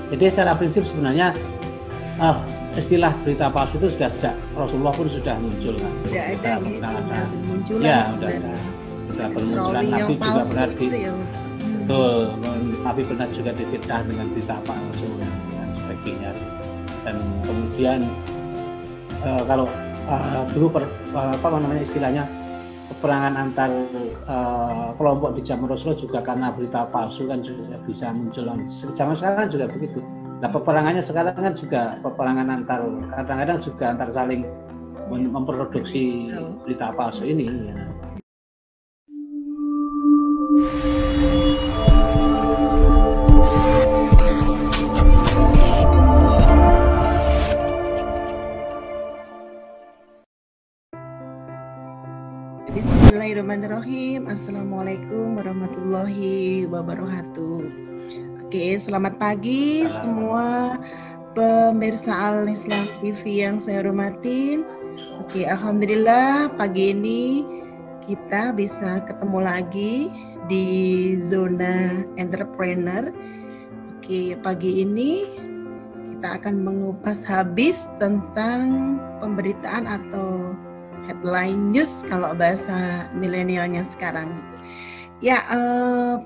Jadi secara prinsip sebenarnya istilah berita palsu itu sudah sejak Rasulullah pun sudah muncul kan. Sudah ada bermunculan. Ya, sudah bermunculan. Nabi juga pernah betul, Nabi pernah juga difitnah dengan berita palsu dan sebagainya. Dan kemudian kalau dulu istilahnya peperangan antar kelompok di zaman Rasulullah juga karena berita palsu kan juga bisa muncul. Zaman sekarang juga begitu. Nah, peperangannya sekarang kan juga peperangan antar, kadang-kadang juga antar saling memproduksi berita palsu ini. Ya. Bismillahirrahmanirrahim. Assalamualaikum warahmatullahi wabarakatuh. Oke, selamat pagi semua pemirsa Al Islam TV yang saya hormatin. Oke, alhamdulillah pagi ini kita bisa ketemu lagi di zona entrepreneur. Oke, pagi ini kita akan mengupas habis tentang pemberitaan atau headline news kalau bahasa milenialnya sekarang. Ya,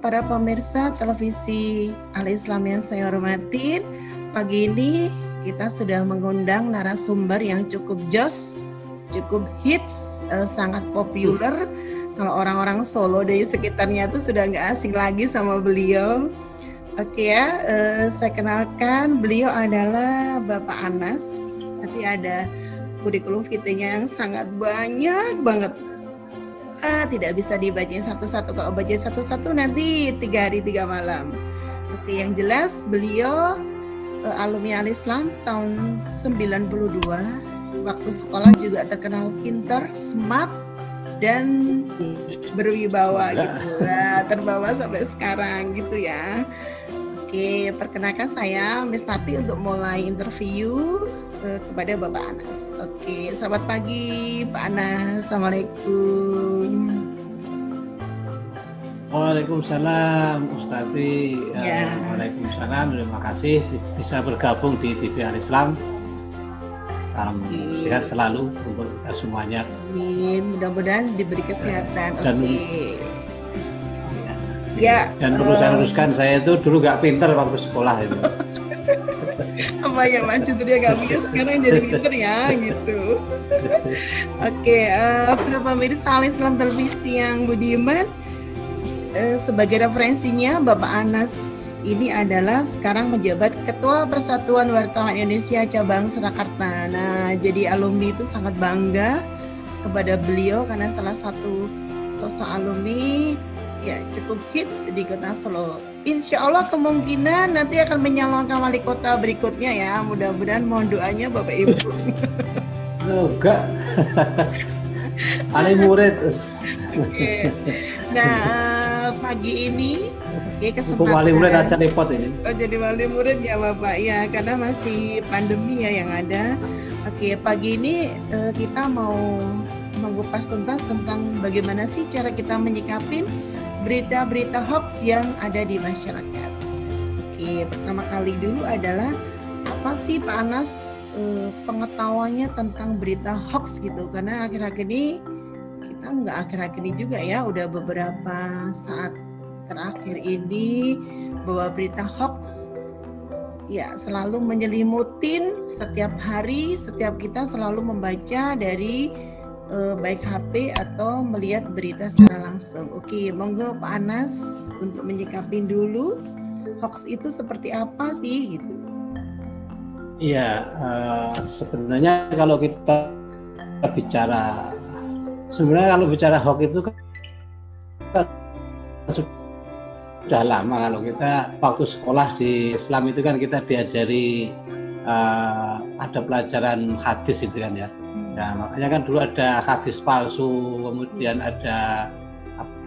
para pemirsa televisi Al Islam yang saya hormatin, pagi ini kita sudah mengundang narasumber yang cukup jos, cukup hits, sangat populer. Kalau orang-orang Solo dari sekitarnya itu sudah nggak asing lagi sama beliau. Oke ya, saya kenalkan, beliau adalah Bapak Anas. Nanti ada kurikulum vitae-nya yang sangat banyak banget. Tidak bisa dibacain satu-satu. Kalau baca satu-satu nanti 3 hari 3 malam. Oke, yang jelas beliau alumni Al Islam tahun 92. Waktu sekolah juga terkenal pintar, smart, dan berwibawa gitu. Nah, terbawa sampai sekarang gitu ya. Oke, perkenalkan saya Miss Tati untuk mulai interview kepada Bapak Anas. Oke, selamat pagi Pak Anas. Assalamualaikum. Waalaikumsalam Ustati. Ya. Waalaikumsalam. Terima kasih bisa bergabung di TV Al Islam. Salam sehat selalu untuk kita semuanya. Amin. Mudah-mudahan diberi kesehatan. Dan, oke. Ya. Dan perlu saya luruskan, saya itu dulu nggak pinter waktu sekolah itu. Apa ya maju dia nggak pinter, sekarang jadi pinter ya gitu. Oke, para pemirsa Al Islam televisi yang budiman, sebagai referensinya Bapak Anas ini adalah sekarang menjabat Ketua Persatuan Wartawan Indonesia Cabang Surakarta. Nah, jadi alumni itu sangat bangga kepada beliau karena salah satu sosok alumni ya cukup hits di Kota Solo. Insya Allah kemungkinan nanti akan menyalonkan wali kota berikutnya ya. Mudah-mudahan mohon doanya Bapak Ibu. Enggak. Alih murid. Oke. Nah, pagi ini kesempatan. Wali murid aja repot ini. Oh, jadi wali murid ya Bapak ya, karena masih pandemi ya yang ada. Oke, pagi ini kita mau mengupas tuntas tentang bagaimana sih cara kita menyikapin berita-berita hoax yang ada di masyarakat. Oke, pertama kali dulu adalah apa sih Pak Anas pengetahuannya tentang berita hoax gitu? Karena akhir-akhir ini kita nggak akhir-akhir ini juga ya, udah beberapa saat terakhir ini bahwa berita hoax ya selalu menyelimutin setiap hari, setiap kita selalu membaca dari baik HP atau melihat berita secara langsung. Oke, monggo Pak Anas untuk menyikapin dulu hoax itu seperti apa sih gitu. Iya, sebenarnya kalau kita bicara, kalau bicara hoax itu kan sudah lama. Kalau kita waktu sekolah di Islam itu kan kita diajari ada pelajaran hadis itu kan ya. Nah, makanya kan dulu ada hadis palsu, kemudian ada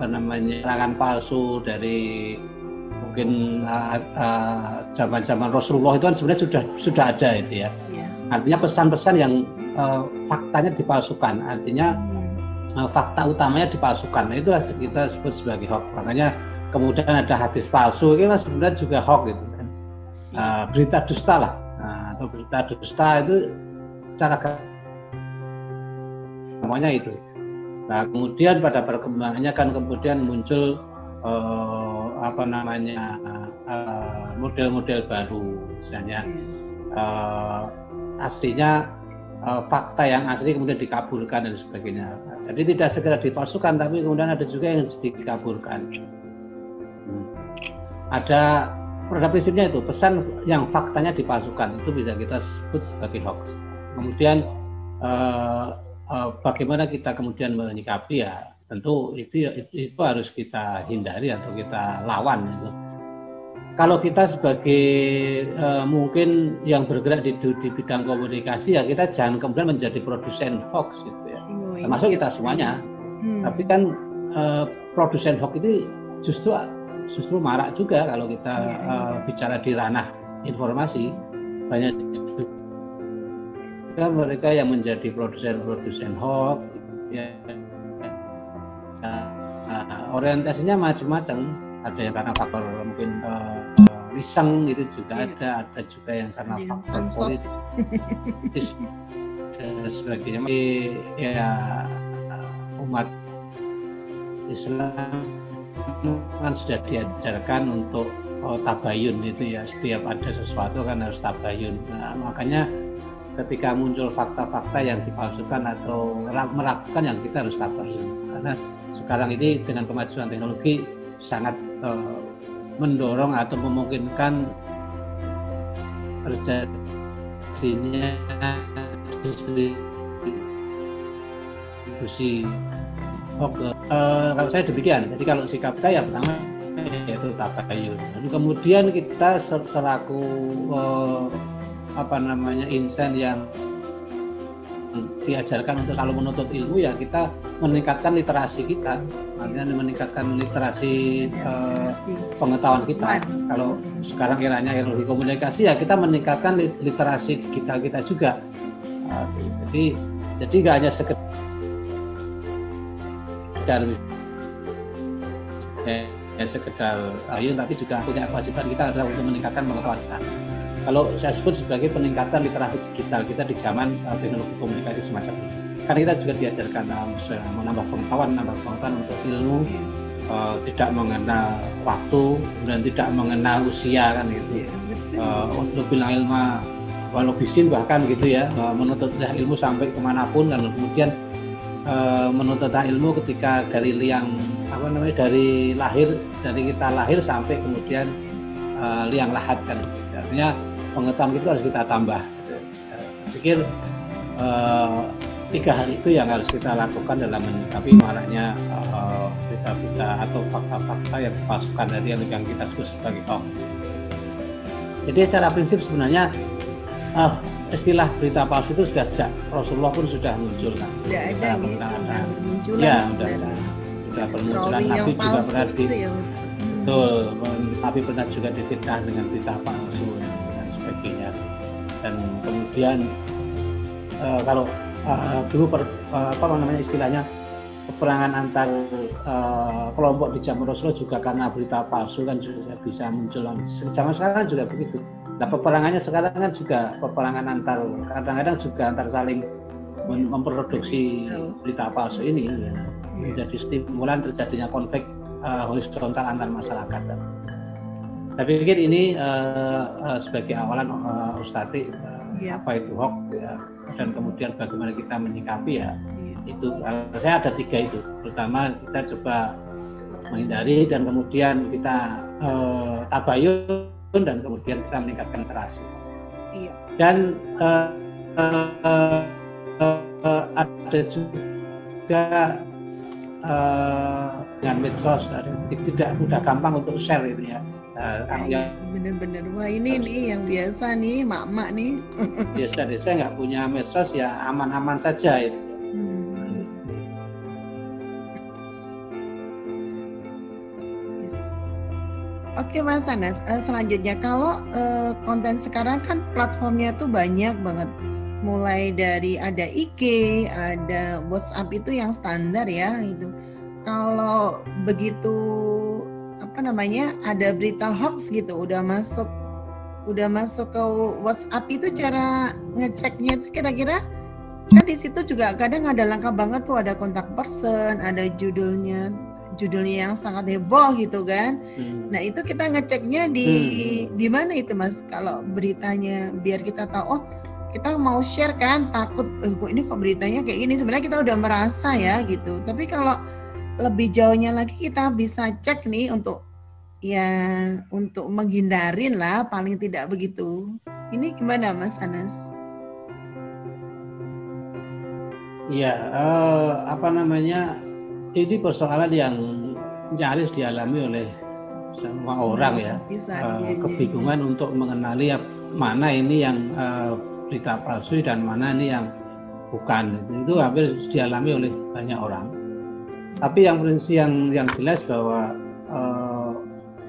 serangan palsu dari mungkin zaman-zaman Rasulullah itu kan sebenarnya sudah ada itu ya. Artinya pesan-pesan yang faktanya dipalsukan, artinya fakta utamanya dipalsukan. Nah, itulah kita sebut sebagai hoax. Makanya kemudian ada hadis palsu, itu kan sebenarnya juga hoax gitu kan. berita dusta lah, atau berita dusta itu cara semuanya itu. Nah, kemudian pada perkembangannya kan kemudian muncul model-model baru, misalnya aslinya fakta yang asli kemudian dikabulkan dan sebagainya. Jadi tidak segera dipalsukan, tapi kemudian ada juga yang dikabulkan. Ada pada prinsipnya itu pesan yang faktanya dipalsukan itu bisa kita sebut sebagai hoax. Kemudian bagaimana kita kemudian menyikapi, ya tentu itu harus kita hindari atau kita lawan itu. Kalau kita sebagai mungkin yang bergerak di bidang komunikasi, ya kita jangan kemudian menjadi produsen hoax gitu ya. Termasuk kita semuanya. Tapi kan produsen hoax itu justru marak juga kalau kita bicara di ranah informasi. Banyak juga mereka yang menjadi produsen hoax ya. Orientasinya macam-macam. Ada yang karena faktor mungkin iseng gitu juga ada juga yang karena faktor politis dan sebagainya. Ya umat Islam kan sudah diajarkan untuk tabayun itu ya, setiap ada sesuatu kan harus tabayun. Nah, makanya ketika muncul fakta-fakta yang dipalsukan atau meragukan, yang kita harus tabayun, karena sekarang ini dengan kemajuan teknologi sangat mendorong atau memungkinkan terjadinya distribusi hoax. Kalau saya demikian, jadi kalau sikap kita ya pertama yaitu tabayun. Kemudian kita selaku insan yang diajarkan untuk selalu menuntut ilmu, ya kita meningkatkan literasi kita, artinya meningkatkan literasi pengetahuan kita. Kalau sekarang eranya teknologi komunikasi, ya kita meningkatkan literasi digital kita juga. Jadi nggak hanya sekedar ayun, tapi juga punya kewajiban kita adalah untuk meningkatkan pengetahuan kita. Kalau saya sebut sebagai peningkatan literasi digital kita di zaman teknologi komunikasi semacam ini. Karena kita juga diajarkan menambah pengetahuan untuk ilmu, tidak mengenal waktu dan tidak mengenal usia kan gitu. Untuk bilang ilmu walau bisin bahkan gitu ya, menuntut ilmu sampai kemanapun, dan kemudian menuntut ilmu ketika dari dari kita lahir sampai kemudian liang lahat kan. Artinya pengetahuan itu harus kita tambah. Saya pikir 3 hal itu yang harus kita lakukan dalam menyikapi maraknya berita-berita atau fakta-fakta yang dipalsukan dari yang kita sebut sebagai hoax. Jadi secara prinsip sebenarnya istilah berita palsu itu sudah sejak Rasulullah pun sudah muncul kan. Sudah bermunculan. Nabi juga pernah Nabi pernah juga difitnah dengan berita palsu dan sebagainya. Dan kemudian kalau dulu istilahnya peperangan antar kelompok di zaman Rasulullah juga karena berita palsu kan juga bisa muncul. Zaman sekarang juga begitu. Nah, peperangannya sekarang kan juga peperangan kadang-kadang juga antar saling memproduksi berita palsu ini ya, menjadi stimulan terjadinya konflik horizontal antar masyarakat. Saya pikir ini sebagai awalan Ustati apa itu hoax ya, dan kemudian bagaimana kita menyikapi ya. Itu saya ada 3 itu. Pertama kita coba menghindari, dan kemudian kita tabayun, dan kemudian kita meningkatkan literasi. Dan ada juga dengan medsos, tidak mudah gampang untuk share itu ya. Bener-bener, wah ini nih yang biasa nih mak-mak nih. Biasa deh, saya nggak punya medsos ya aman-aman saja itu. Oke Mas Anas, selanjutnya kalau konten sekarang kan platformnya tuh banyak banget, mulai dari ada IG, ada WhatsApp itu yang standar ya itu. Kalau begitu ada berita hoax gitu udah masuk udah masuk ke WhatsApp itu cara ngeceknya itu kira-kira kan di situ juga kadang ada lengkap banget tuh, ada kontak person, ada judulnya yang sangat heboh gitu kan. Nah itu kita ngeceknya di mana itu Mas? Kalau beritanya biar kita tahu, oh kita mau share kan, takut kok ini kok beritanya kayak gini. Sebenarnya kita udah merasa ya gitu. Tapi kalau lebih jauhnya lagi kita bisa cek nih untuk menghindarin lah paling tidak begitu. Ini gimana Mas Anas? Ya, ini persoalan yang nyaris dialami oleh semua orang ya. Kebingungan untuk mengenali mana ini yang berita palsu dan mana ini yang bukan. Itu hampir dialami oleh banyak orang. Tapi yang jelas bahwa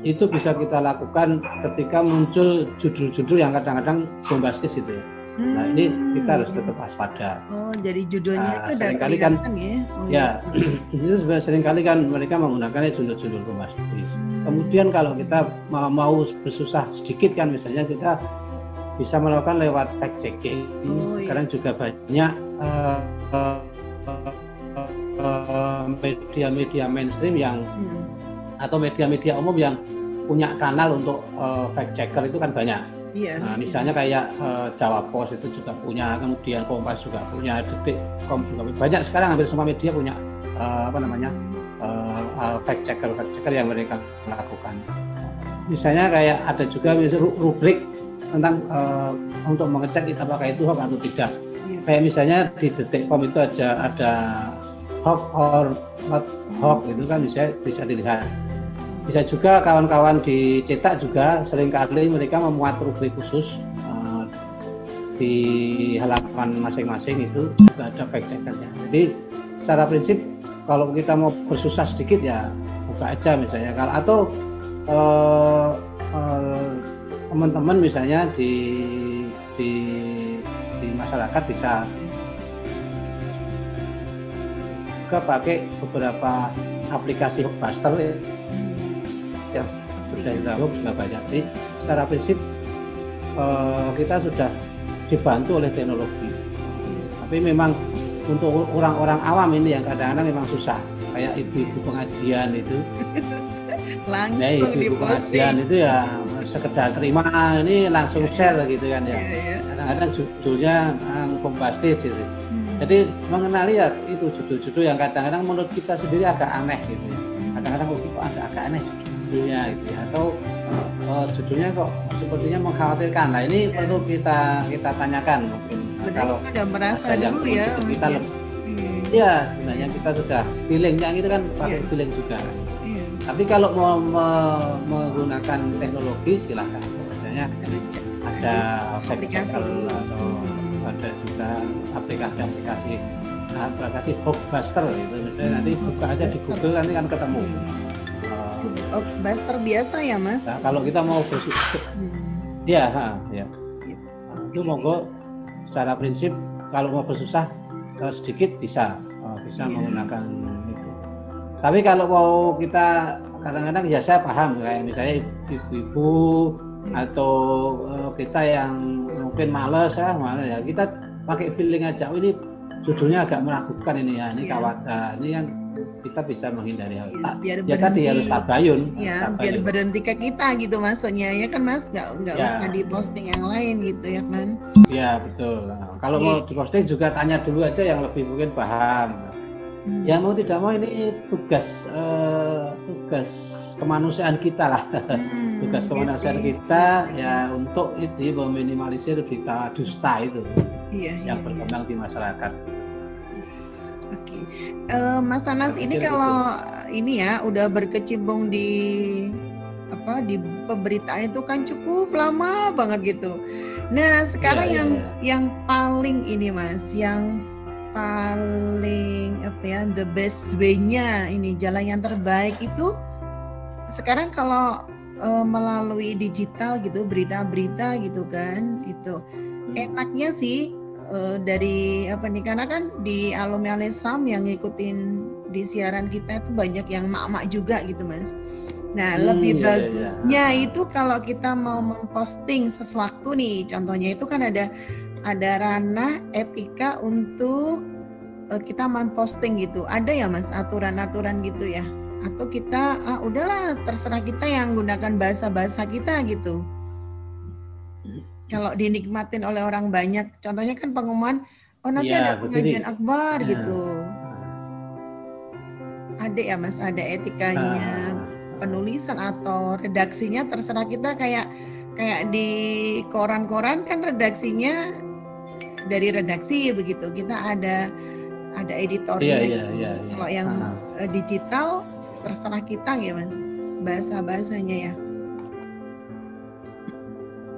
itu bisa kita lakukan ketika muncul judul-judul yang kadang-kadang bombastis itu. Nah ini kita harus tetap waspada. Oh, jadi judulnya itu seringkali kan ya. Itu seringkali kan mereka menggunakannya judul-judul bombastis. Kemudian kalau kita mau bersusah sedikit kan, misalnya kita bisa melakukan lewat fact checking. Sekarang juga banyak media-media mainstream yang atau media-media umum yang punya kanal untuk fact checker itu kan banyak. Nah, misalnya kayak Jawa Post itu juga punya, kemudian Kompas juga punya, Detik.com juga punya. Banyak sekarang hampir semua media punya fact checker yang mereka lakukan. Misalnya kayak ada juga rubrik tentang untuk mengecek apakah itu hoax atau tidak. Kayak misalnya di Detik.com itu ada hoax or not hoax, itu kan bisa dilihat. Bisa juga kawan-kawan dicetak juga seringkali mereka memuat rubrik khusus di halaman masing-masing, itu juga ada fact checkernya. Jadi secara prinsip kalau kita mau bersusah sedikit ya buka aja misalnya, atau teman-teman misalnya di masyarakat bisa juga pakai beberapa aplikasi hoaxbuster yang sudah didownload juga banyak. Jadi secara prinsip kita sudah dibantu oleh teknologi. Tapi memang untuk orang-orang awam ini yang kadang-kadang memang susah, kayak ibu-ibu pengajian itu. Langsung ibu pengajian itu ya sekedar terima ini langsung share gitu kan ya. Kadang-kadang judulnya bombastis gitu. Jadi mengenali ya itu judul-judul yang kadang-kadang menurut kita sendiri agak aneh gitu ya. Kadang-kadang kok agak aneh judulnya gitu ya. Atau judulnya kok sepertinya mengkhawatirkan. Nah ini perlu kita tanyakan mungkin. Kalau udah merasa dulu ya. Kita ya sebenarnya kita sudah feelingnya itu kan pakai feeling juga. Tapi kalau mau menggunakan teknologi silahkan. Misalnya ada aplikasi atau ada juga aplikasi hoaxbuster gitu. Misalnya nanti buka aja di Google nanti kan ketemu. Hoaxbuster biasa ya Mas? Nah, kalau kita mau bersusah, ya. Itu monggo secara prinsip kalau mau bersusah sedikit bisa menggunakan itu. Tapi kalau mau kita kadang-kadang ya saya paham kayak misalnya ibu-ibu atau kita yang mungkin males ya kita pakai feeling aja. Ini judulnya agak meragukan ini ya, ini ini kan kita bisa menghindari hal tadi harus tabayun. Biar berhenti ke kita gitu maksudnya ya kan Mas, nggak usah di posting yang lain gitu ya kan. Ya betul. Nah, kalau mau di posting juga tanya dulu aja yang lebih mungkin paham. Ya mau tidak mau ini tugas kemanusiaan kita lah. Tugas kemanusiaan kita ya untuk itu meminimalisir berita dusta itu yang berkembang di masyarakat. Oke, Mas Anas ini kalau ini ya udah berkecimpung di pemberitaan itu kan cukup lama banget gitu. Nah sekarang yang paling ini Mas, yang paling the best way-nya ini jalan yang terbaik itu sekarang kalau melalui digital gitu, berita-berita gitu kan, itu enaknya sih dari karena kan di alumni Al-Islam yang ngikutin di siaran kita itu banyak yang mak-mak juga gitu Mas. Nah, lebih bagusnya itu kalau kita mau memposting sesuatu nih, contohnya itu kan ada ranah etika untuk kita memposting gitu. Ada ya Mas aturan-aturan gitu ya? Atau kita udahlah terserah kita yang gunakan bahasa-bahasa kita gitu. Kalau dinikmatin oleh orang banyak, contohnya kan pengumuman, oh nanti ada pengajian akbar gitu. Ada ya Mas, ada etikanya penulisan atau redaksinya terserah kita, kayak di koran-koran kan redaksinya dari redaksi begitu, kita ada editornya. Kalau yang digital terserah kita ya Mas, bahasa-bahasanya ya.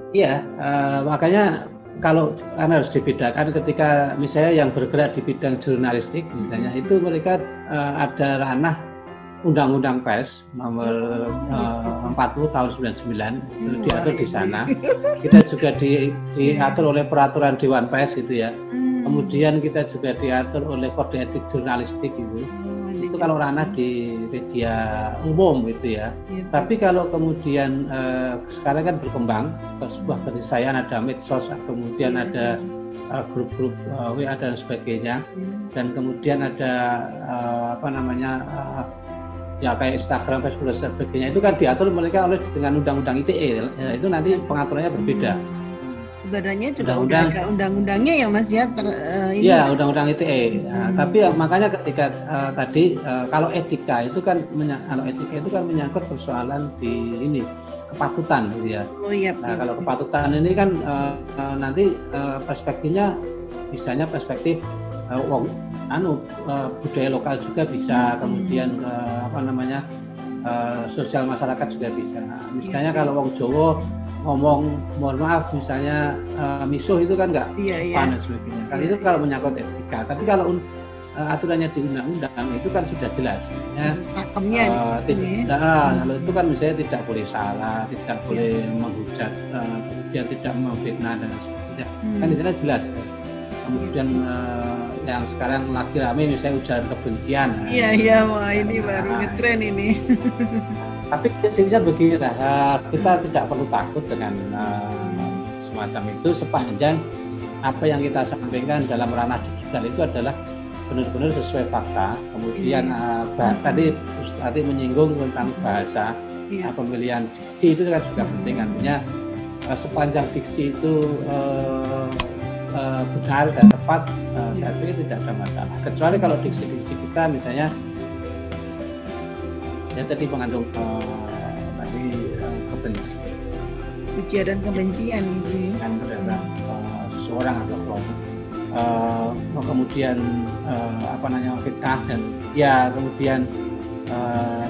Iya, makanya kalau harus dibedakan ketika misalnya yang bergerak di bidang jurnalistik misalnya, itu mereka ada ranah Undang-Undang Pers nomor 40 tahun 99 itu diatur di sana. Kita juga diatur oleh peraturan Dewan Pers itu ya. Kemudian kita juga diatur oleh kode etik jurnalistik itu. Itu kalau ranah di media umum gitu ya. Tapi kalau kemudian sekarang kan berkembang ke sebuah keniscayaan, ada medsos, kemudian ada grup-grup WA dan sebagainya, dan kemudian ada ya kayak Instagram, Facebook dan sebagainya, itu kan diatur mereka oleh dengan undang-undang ITE, itu nanti pengaturannya berbeda. Sebenarnya juga udah ada undang-undangnya ya Mas ya. Iya, undang-undang ITE. Tapi ya, makanya ketika tadi kalau etika itu kan menyangkut persoalan di ini kepatutan gitu ya. Nah, kalau kepatutan ini kan nanti perspektifnya misalnya perspektif budaya lokal juga bisa, kemudian sosial masyarakat juga bisa. Misalnya kalau wong Jawa ngomong mohon maaf misalnya misuh itu kan nggak panas sebagainya. Kan itu kalau menyangkut etika. Tapi kalau aturannya di undang-undang itu kan sudah jelas. Kalau itu kan misalnya tidak boleh salah, tidak boleh menghujat, kemudian tidak memfitnah dan sebagainya. Kan di sana jelas. Kemudian yang sekarang lagi rame misalnya ujaran kebencian. Iya, wah ini baru ngetren ini. Tapi prinsipnya begini, kita tidak perlu takut dengan semacam itu sepanjang apa yang kita sampaikan dalam ranah digital itu adalah benar-benar sesuai fakta. Kemudian tadi menyinggung tentang bahasa, pemilihan diksi itu kan juga penting. Artinya sepanjang diksi itu benar dan tepat, saya pikir tidak ada masalah. Kecuali kalau diksi-diksi kita misalnya ya tadi mengandung kebencian, ujaran kebencian gitu kan terhadap seseorang atau kelompok, kemudian fitnah dan ya kemudian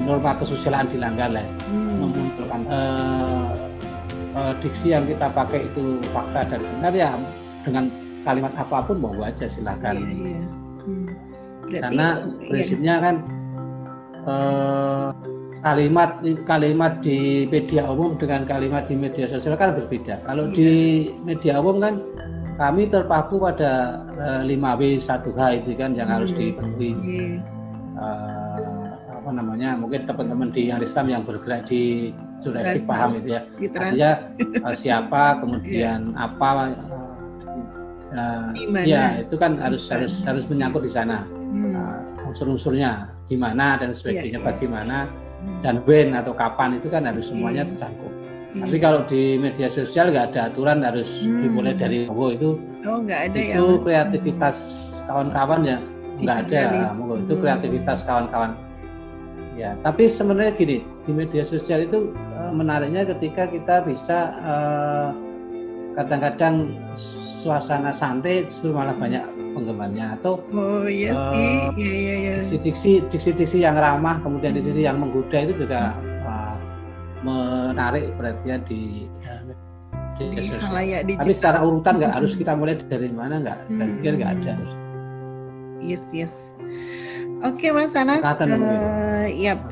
norma kesusilaan dilanggar lah, memunculkan diksi yang kita pakai itu fakta dan benar ya, dengan kalimat apapun monggo aja silakan. Karena prinsipnya kan kalimat di media umum dengan kalimat di media sosial kan berbeda. Kalau di media umum kan kami terpaku pada 5W 1H itu kan yang harus dipenuhi. Mungkin teman-teman di yang Islam yang bergerak di jurnalistik paham itu ya. Artinya siapa, kemudian apa, ya itu kan harus menyangkut di sana. Unsur-unsurnya di mana dan sebagainya, bagaimana dan when atau kapan itu kan harus semuanya tercakup. Tapi kalau di media sosial nggak ada aturan harus dimulai dari itu nggak ada itu ya. Kreativitas kawan-kawan ya nggak ada, itu kreativitas kawan-kawan ya. Tapi sebenarnya gini, di media sosial itu menariknya ketika kita bisa kadang-kadang suasana santai justru malah banyak penggemarnya, atau diksi-diksi yang ramah, kemudian diksi yang menggoda itu juga menarik perhatian di halayak digital. Tapi secara urutan nggak harus kita mulai dari mana, nggak, saya pikir nggak ada. Yes. Oke Mas Anas, yap.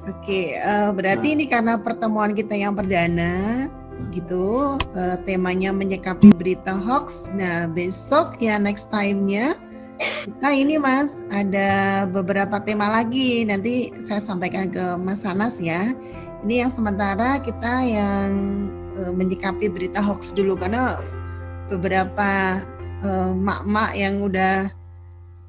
Oke, berarti ini karena pertemuan kita yang perdana gitu, temanya menyikapi berita hoax. Nah besok ya next time-nya Nah ini Mas, ada beberapa tema lagi. Nanti saya sampaikan ke Mas Anas ya. Ini yang sementara kita yang menyikapi berita hoax dulu, karena beberapa mak-mak yang udah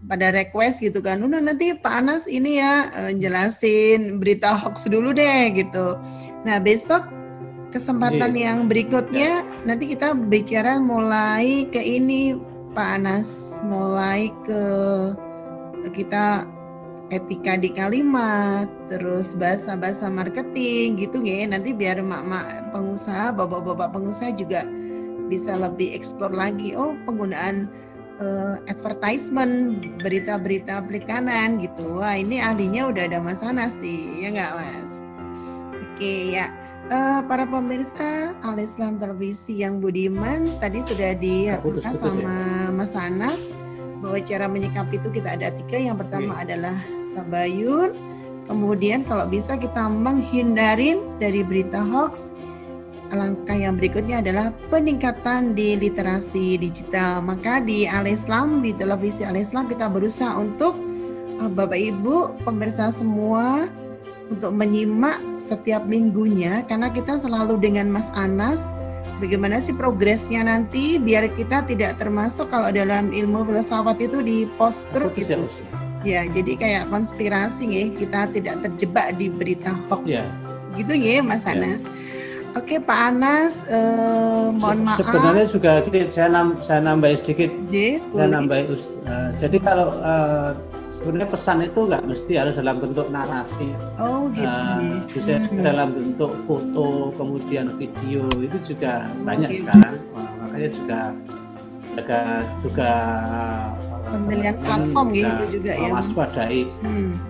pada request gitu kan, udah nanti Pak Anas ini ya jelasin berita hoax dulu deh gitu. Nah besok kesempatan yang berikutnya nanti kita bicara mulai ke ini Pak Anas, mulai ke kita etika di kalimat, terus bahasa-bahasa marketing gitu ya. Nanti biar mak-mak pengusaha, bapak-bapak pengusaha juga bisa lebih eksplor lagi. Oh penggunaan advertisement, berita-berita perikanan gitu. Wah ini ahlinya udah ada Mas Anas nih, ya nggak Mas? Oke ya. Para pemirsa Al Islam Televisi yang budiman, tadi sudah diaturkan sama Mas Anas bahwa cara menyikapi itu kita ada 3. Yang pertama adalah tabayun, kemudian kalau bisa kita menghindarin dari berita hoax. Langkah yang berikutnya adalah peningkatan di literasi digital. Maka di Al Islam, di televisi Al Islam kita berusaha untuk Bapak Ibu pemirsa semua untuk menyimak setiap minggunya, karena kita selalu dengan Mas Anas bagaimana sih progresnya nanti biar kita tidak termasuk kalau dalam ilmu filsafat itu di post truth gitu. Ya, jadi kayak konspirasi ya, kita tidak terjebak di berita hoax. Gitu ya Mas Anas. Oke Pak Anas, mohon maaf. Sebenarnya juga saya nambahin sedikit. Jadi kalau sebenarnya pesan itu nggak mesti harus dalam bentuk narasi. Oh gitu. Bisa dalam bentuk foto, kemudian video, itu juga banyak gitu. Sekarang. Makanya juga pemilihan platform gitu juga ya. Waspadai.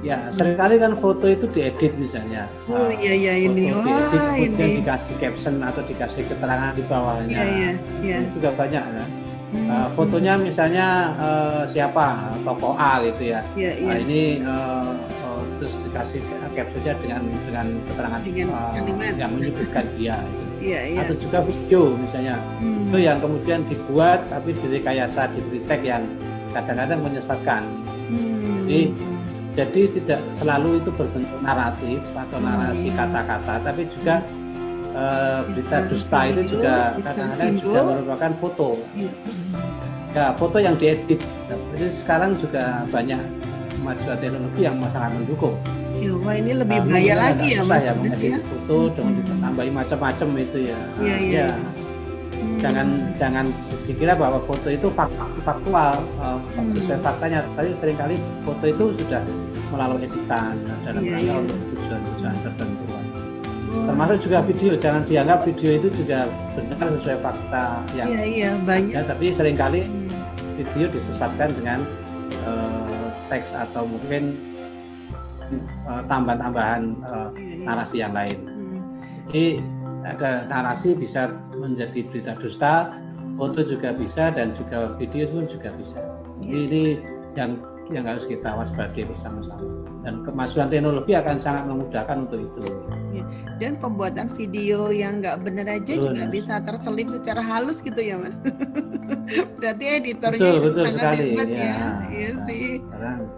Ya seringkali kan foto itu diedit misalnya. Oh iya ini. Kemudian dikasih caption atau dikasih keterangan di bawahnya. Itu juga banyak kan. Fotonya misalnya siapa, tokoh A gitu ya. Nah, ini terus dikasih captionnya dengan keterangan yang menyebutkan dia. Atau juga video misalnya, itu yang kemudian dibuat tapi direkayasa, diberi tag yang kadang-kadang menyesatkan. Jadi tidak selalu itu berbentuk naratif atau narasi kata-kata, tapi juga berita dusta itu juga kadang-kadang juga merupakan foto. Ya, foto yang diedit. Jadi sekarang juga banyak kemajuan teknologi yang sangat mendukung. Wah ini lebih bahaya lagi ya Mas. Ya, mengedit foto dengan ditambahi macam-macam itu ya. Jangan dikira bahwa foto itu faktual, sesuai faktanya. Tapi seringkali foto itu sudah melalui editan dalam rangka untuk tujuan-tujuan tertentu. Termasuk juga video, jangan dianggap video itu juga benar sesuai fakta yang banyak. Tapi seringkali video disesatkan dengan teks atau mungkin tambahan-tambahan narasi yang lain. Jadi ada narasi bisa menjadi berita dusta, foto juga bisa, dan juga video pun juga bisa. Jadi ini yang harus kita waspadai bersama-sama. Dan kemajuan teknologi akan sangat memudahkan untuk itu. Dan pembuatan video yang nggak benar aja juga bisa terselip secara halus gitu ya Mas. Berarti editornya sangat hebat ya. Iya sih.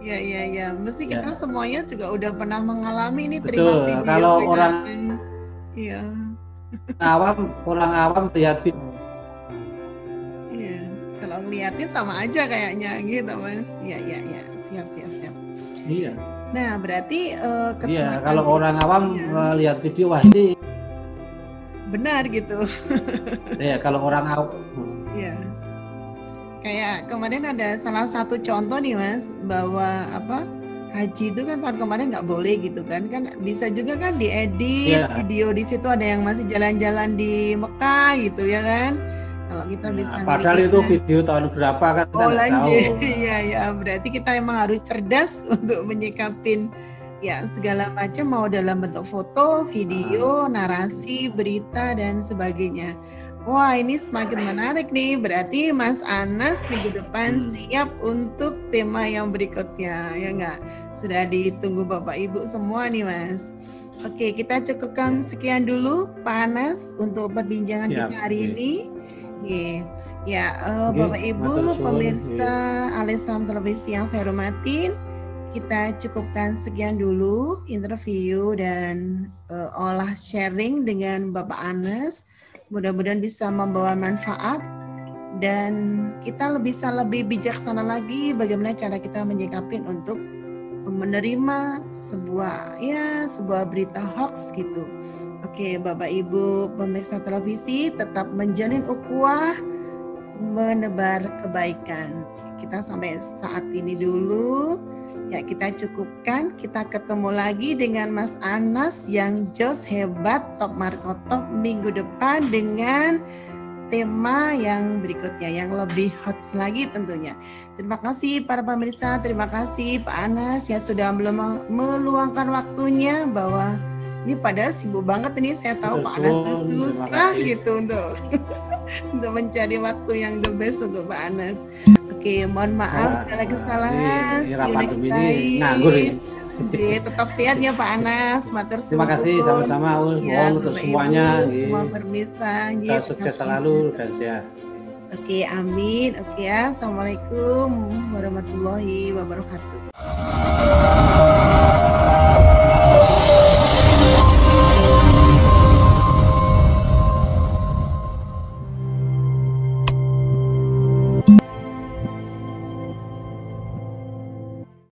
Ya. Mesti kita semuanya juga udah pernah mengalami ini terima video. Kalau orang awam lihat video. Iya. Kalau ngeliatin sama aja kayaknya gitu Mas. Ya. Siap. Iya. Nah, berarti kesempatan kalau orang awam lihat video, wah ini benar gitu. Ya, kalau orang awam. Iya. Kayak kemarin ada salah satu contoh nih Mas, bahwa haji itu kan tahun kemarin nggak boleh gitu kan bisa juga kan diedit video di situ, ada yang masih jalan-jalan di Mekah gitu ya kan. Kalau kita bisa padahal itu video tahun berapa kan kita nggak tahu. Iya, berarti kita emang harus cerdas untuk menyikapin segala macam, mau dalam bentuk foto, video, narasi, berita dan sebagainya. Wah ini semakin menarik nih, berarti Mas Anas minggu depan siap untuk tema yang berikutnya, ya nggak? Sudah ditunggu Bapak Ibu semua nih Mas. Oke, kita cukupkan sekian dulu Pak Anas untuk perbincangan kita hari ini. Ya, Nggih, Bapak matur Ibu suwun, pemirsa nggih. Alislam Televisi yang saya hormatin, kita cukupkan sekian dulu interview dan olah sharing dengan Bapak Anas. Mudah-mudahan bisa membawa manfaat dan kita bisa lebih bijaksana lagi bagaimana cara kita menyikapi untuk menerima sebuah berita hoax gitu. Oke, Bapak Ibu pemirsa televisi, tetap menjalin ukhuwah, menebar kebaikan. Kita sampai saat ini dulu. Ya, kita cukupkan. Kita ketemu lagi dengan Mas Anas yang jos hebat, top markotop minggu depan dengan tema yang berikutnya yang lebih hot lagi tentunya. Terima kasih para pemirsa, terima kasih Pak Anas yang sudah meluangkan waktunya, bahwa ini padahal sibuk banget ini, saya tahu Pak Anas susah gitu untuk mencari waktu yang the best untuk Pak Anas. Oke, mohon maaf segala kesalahan. See you next time. Nganggur ini. Tetap sehat ya Pak Anas. Matur suwun. Terima kasih sama-sama ya, untuk semuanya. Semua pemirsa. Sukses selalu dan sehat. Oke, amin. Oke ya. Assalamualaikum warahmatullahi wabarakatuh.